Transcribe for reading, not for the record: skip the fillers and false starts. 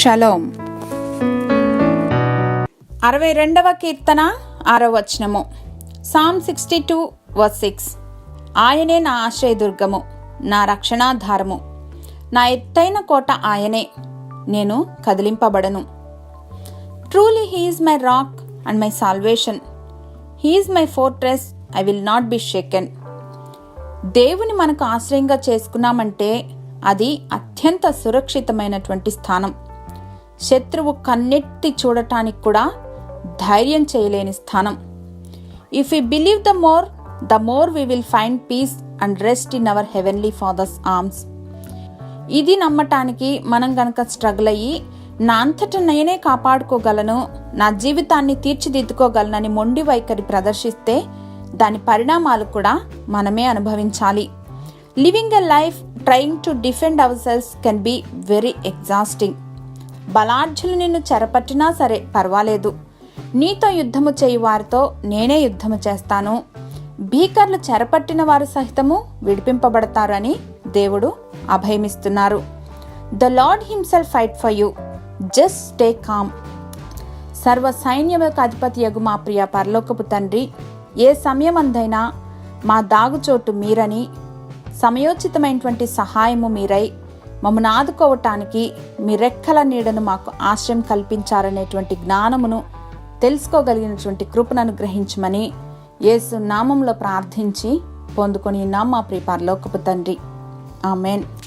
Shalom. 62వ కీర్తన 6వ వచనము. Sam 62:6. ఆయనే నా ఆశ్రయదుర్గము, నా రక్షణాధారము, నా ఎత్తైన కోట ఆయనే, నేను కదిలింపబడను. Truly he is my rock and my salvation, he is my fortress, I will not be shaken. దేవుని మనకు ఆశ్రయంగా చేసుకున్నామంటే అది అత్యంత సురక్షితమైనటువంటి స్థానం. శత్రువు కన్నెత్తి చూడటానికి కూడా ధైర్యం చేయలేని స్థానం. If we believe the more we will find peace and rest in our heavenly father's arms. ఇది నమ్మటానికి మనం గనక స్ట్రగుల్ అయ్యి నా అంతట నేనే కాపాడుకోగలను, నా జీవితాన్ని తీర్చిదిద్దుకోగలనని మొండి వైఖరి ప్రదర్శిస్తే దాని పరిణామాలు కూడా మనమే అనుభవించాలి. Living a life trying to defend ourselves can be very exhausting. బలాఢ్యులు నిన్ను చెరపట్టినా సరే పర్వాలేదు, నీతో యుద్ధము చేయు వారితో నేనే యుద్ధము చేస్తాను, భీకర్లు చెరపట్టిన వారు సహితము విడిపింపబడతారు అని దేవుడు అభయమిస్తున్నారు. The Lord himself fight for you, just stay calm. సర్వ సైన్యములకు అధిపతియగు మా ప్రియ పరలోకపు తండ్రి, ఏ సమయమందైనా మా దాగుచోటు మీరని, సమయోచితమైనటువంటి సహాయము మీరై మమ్మల్ని ఆదుకోవటానికి మీ రెక్కల నీడను మాకు ఆశ్రయం కల్పించారనేటువంటి జ్ఞానమును తెలుసుకోగలిగినటువంటి కృపను అనుగ్రహించమని యేసు నామములో ప్రార్థించి పొందుకొని మా ప్రియ పరలోకపు తండ్రి. ఆమెన్.